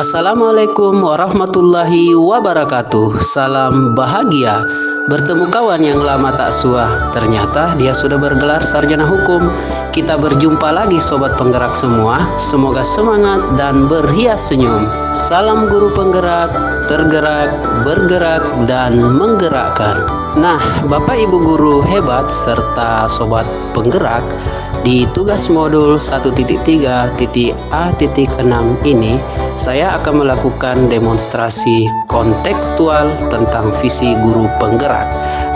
Assalamualaikum warahmatullahi wabarakatuh. Salam bahagia. Bertemu kawan yang lama tak sua. Ternyata dia sudah bergelar sarjana hukum. Kita berjumpa lagi sobat penggerak semua. Semoga semangat dan berhias senyum. Salam guru penggerak, tergerak, bergerak, dan menggerakkan. Nah, Bapak Ibu guru hebat serta sobat penggerak, di tugas modul 1.3.A.6 ini, saya akan melakukan demonstrasi kontekstual tentang visi guru penggerak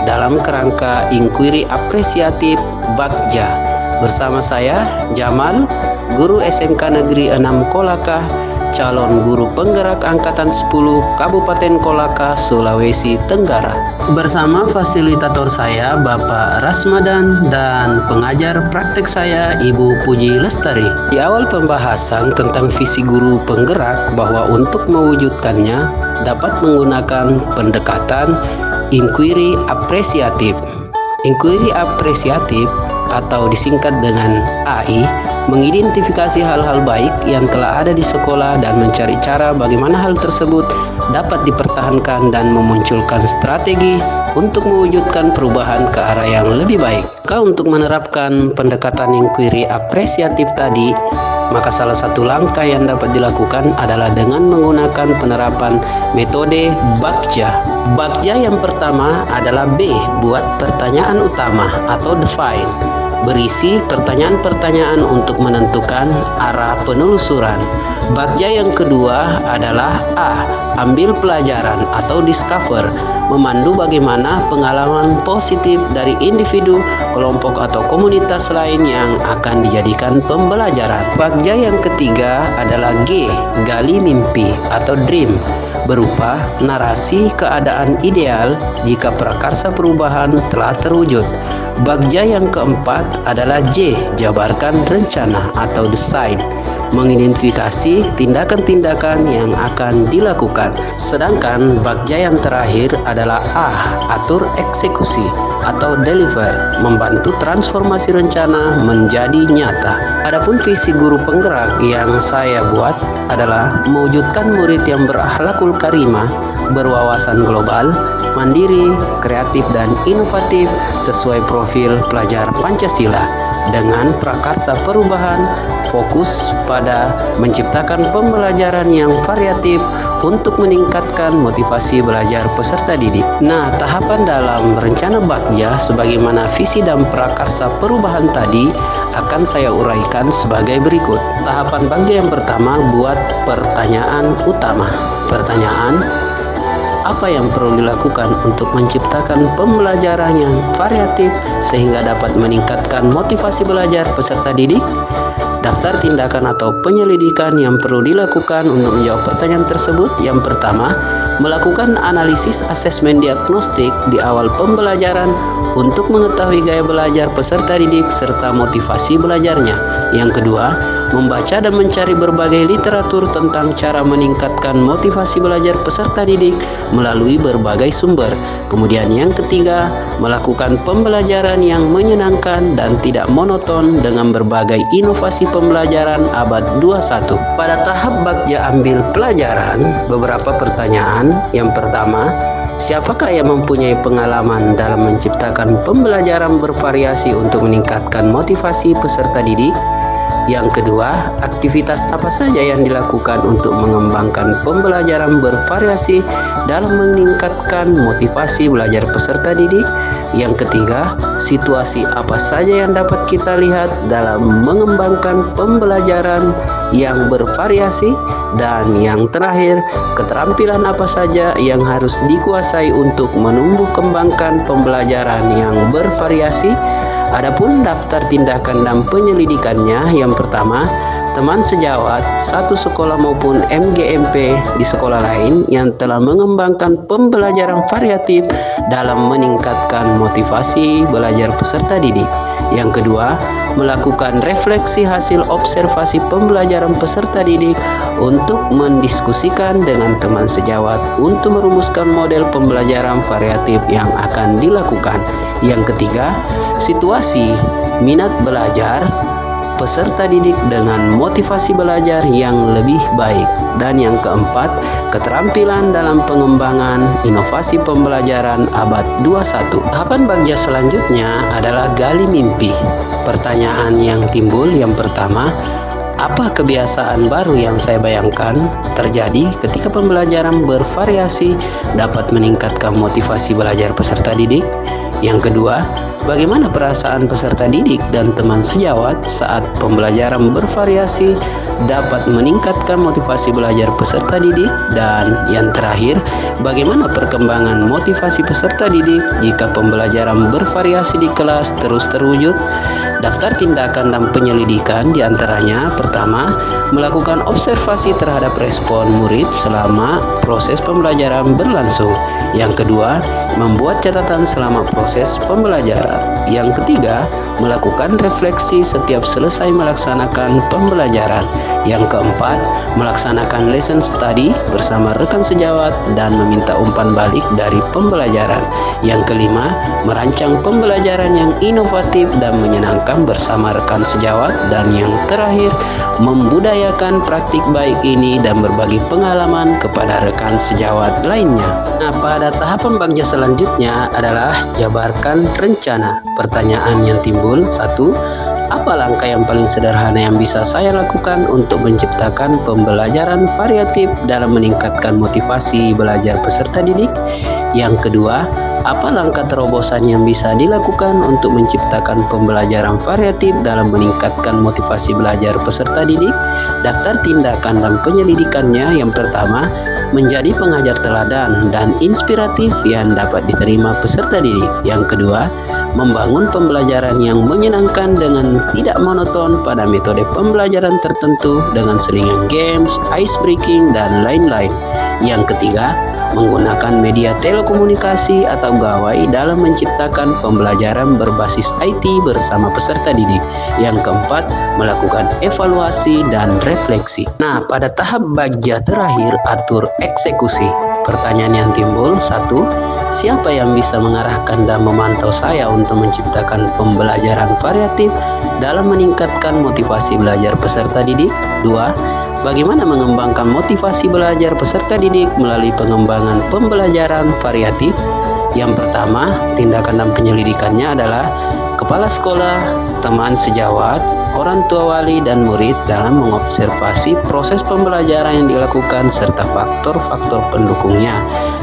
dalam kerangka inquiry apresiatif Bagja. Bersama saya, Jamal, guru SMK Negeri 6 Kolaka, calon guru penggerak Angkatan 10 Kabupaten Kolaka, Sulawesi Tenggara. Bersama fasilitator saya, Bapak Rasmadan, dan pengajar praktek saya, Ibu Puji Lestari. Di awal pembahasan tentang visi guru penggerak, bahwa untuk mewujudkannya dapat menggunakan pendekatan inquiry apresiatif. Inquiry apresiatif atau disingkat dengan AI, mengidentifikasi hal-hal baik yang telah ada di sekolah dan mencari cara bagaimana hal tersebut dapat dipertahankan dan memunculkan strategi untuk mewujudkan perubahan ke arah yang lebih baik. Untuk menerapkan pendekatan inquiry apresiatif tadi, maka salah satu langkah yang dapat dilakukan adalah dengan menggunakan penerapan metode Bagja. Bagja yang pertama adalah B, buat pertanyaan utama atau define. Berisi pertanyaan-pertanyaan untuk menentukan arah penelusuran. Bagja yang kedua adalah A, ambil pelajaran atau discover, memandu bagaimana pengalaman positif dari individu, kelompok atau komunitas lain yang akan dijadikan pembelajaran. Bagja yang ketiga adalah G, gali mimpi atau dream, berupa narasi keadaan ideal jika prakarsa perubahan telah terwujud. Bagja yang keempat adalah J, jabarkan rencana atau design, mengidentifikasi tindakan-tindakan yang akan dilakukan. Sedangkan bagja yang terakhir adalah A, atur eksekusi atau deliver, membantu transformasi rencana menjadi nyata. Adapun visi guru penggerak yang saya buat adalah mewujudkan murid yang berakhlakul karimah, berwawasan global, mandiri, kreatif, dan inovatif sesuai profil pelajar Pancasila dengan prakarsa perubahan, fokus pada menciptakan pembelajaran yang variatif untuk meningkatkan motivasi belajar peserta didik. Nah, tahapan dalam rencana Bagja sebagaimana visi dan prakarsa perubahan tadi akan saya uraikan sebagai berikut. Tahapan Bagja yang pertama, buat pertanyaan utama. Pertanyaan: apa yang perlu dilakukan untuk menciptakan pembelajaran yang variatif sehingga dapat meningkatkan motivasi belajar peserta didik? Daftar tindakan atau penyelidikan yang perlu dilakukan untuk menjawab pertanyaan tersebut. Yang pertama, melakukan analisis asesmen diagnostik di awal pembelajaran untuk mengetahui gaya belajar peserta didik serta motivasi belajarnya. Yang kedua, membaca dan mencari berbagai literatur tentang cara meningkatkan motivasi belajar peserta didik melalui berbagai sumber. Kemudian yang ketiga, melakukan pembelajaran yang menyenangkan dan tidak monoton dengan berbagai inovasi pembelajaran abad 21. Pada tahap Bagja ambil pelajaran, beberapa pertanyaan. Yang pertama, siapakah yang mempunyai pengalaman dalam menciptakan pembelajaran bervariasi untuk meningkatkan motivasi peserta didik? Yang kedua, aktivitas apa saja yang dilakukan untuk mengembangkan pembelajaran bervariasi dalam meningkatkan motivasi belajar peserta didik? Yang ketiga, situasi apa saja yang dapat kita lihat dalam mengembangkan pembelajaran yang bervariasi? Dan yang terakhir, keterampilan apa saja yang harus dikuasai untuk menumbuh kembangkan pembelajaran yang bervariasi? Adapun daftar tindakan dan penyelidikannya, yang pertama, teman sejawat satu sekolah maupun MGMP di sekolah lain yang telah mengembangkan pembelajaran variatif dalam meningkatkan motivasi belajar peserta didik. Yang kedua, melakukan refleksi hasil observasi pembelajaran peserta didik untuk mendiskusikan dengan teman sejawat untuk merumuskan model pembelajaran variatif yang akan dilakukan. Yang ketiga, situasi minat belajar peserta didik dengan motivasi belajar yang lebih baik. Dan yang keempat, keterampilan dalam pengembangan inovasi pembelajaran abad 21. Tahapan Bagja selanjutnya adalah gali mimpi. Pertanyaan yang timbul yang pertama, apa kebiasaan baru yang saya bayangkan terjadi ketika pembelajaran bervariasi dapat meningkatkan motivasi belajar peserta didik? Yang kedua, bagaimana perasaan peserta didik dan teman sejawat saat pembelajaran bervariasi dapat meningkatkan motivasi belajar peserta didik? Dan yang terakhir, bagaimana perkembangan motivasi peserta didik jika pembelajaran bervariasi di kelas terus terwujud? Daftar tindakan dan penyelidikan diantaranya: pertama, melakukan observasi terhadap respon murid selama proses pembelajaran berlangsung. Yang kedua, membuat catatan selama proses pembelajaran. Yang ketiga, melakukan refleksi setiap selesai melaksanakan pembelajaran. Yang keempat, melaksanakan lesson study bersama rekan sejawat dan meminta umpan balik dari pembelajaran. Yang kelima, merancang pembelajaran yang inovatif dan menyenangkan bersama rekan sejawat. Dan yang terakhir, membudayakan praktik baik ini dan berbagi pengalaman kepada rekan sejawat lainnya. Nah, pada tahapan Bagja selanjutnya adalah jabarkan rencana. Pertanyaan yang timbul, satu, apa langkah yang paling sederhana yang bisa saya lakukan untuk menciptakan pembelajaran variatif dalam meningkatkan motivasi belajar peserta didik? Yang kedua, apa langkah terobosan yang bisa dilakukan untuk menciptakan pembelajaran variatif dalam meningkatkan motivasi belajar peserta didik? Daftar tindakan dan penyelidikannya. Yang pertama, menjadi pengajar teladan dan inspiratif yang dapat diterima peserta didik. Yang kedua, membangun pembelajaran yang menyenangkan dengan tidak monoton pada metode pembelajaran tertentu dengan selingan games, ice breaking, dan lain-lain. Yang ketiga, menggunakan media telekomunikasi atau gawai dalam menciptakan pembelajaran berbasis IT bersama peserta didik. Yang keempat, melakukan evaluasi dan refleksi. Nah, pada tahap Bagja terakhir, atur eksekusi. Pertanyaan yang timbul, satu, siapa yang bisa mengarahkan dan memantau saya untuk menciptakan pembelajaran variatif dalam meningkatkan motivasi belajar peserta didik? Dua, bagaimana mengembangkan motivasi belajar peserta didik melalui pengembangan pembelajaran variatif? Yang pertama, tindakan dan penyelidikannya adalah kepala sekolah, teman sejawat, orang tua wali dan murid dalam mengobservasi proses pembelajaran yang dilakukan serta faktor-faktor pendukungnya.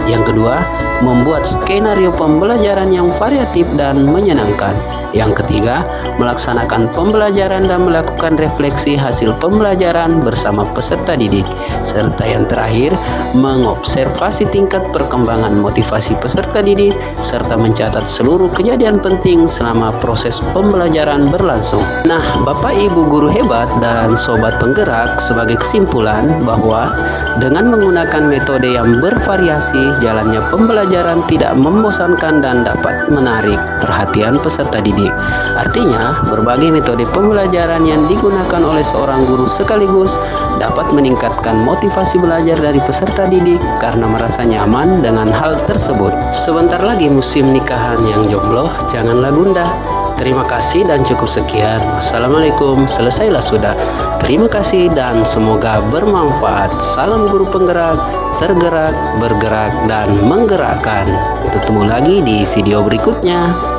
Yang kedua, membuat skenario pembelajaran yang variatif dan menyenangkan. Yang ketiga, melaksanakan pembelajaran dan melakukan refleksi hasil pembelajaran bersama peserta didik. Serta yang terakhir, mengobservasi tingkat perkembangan motivasi peserta didik serta mencatat seluruh kejadian penting selama proses pembelajaran berlangsung. Nah, Bapak Ibu guru hebat dan sobat penggerak, sebagai kesimpulan bahwa dengan menggunakan metode yang bervariasi, jalannya pembelajaran tidak membosankan dan dapat menarik perhatian peserta didik. Artinya, berbagai metode pembelajaran yang digunakan oleh seorang guru sekaligus dapat meningkatkan motivasi belajar dari peserta didik karena merasa nyaman dengan hal tersebut. Sebentar lagi musim nikahan yang jomblo, janganlah gundah. Terima kasih dan cukup sekian. Wassalamualaikum. Selesailah sudah. Terima kasih dan semoga bermanfaat. Salam guru penggerak, tergerak, bergerak, dan menggerakkan. Ketemu lagi di video berikutnya.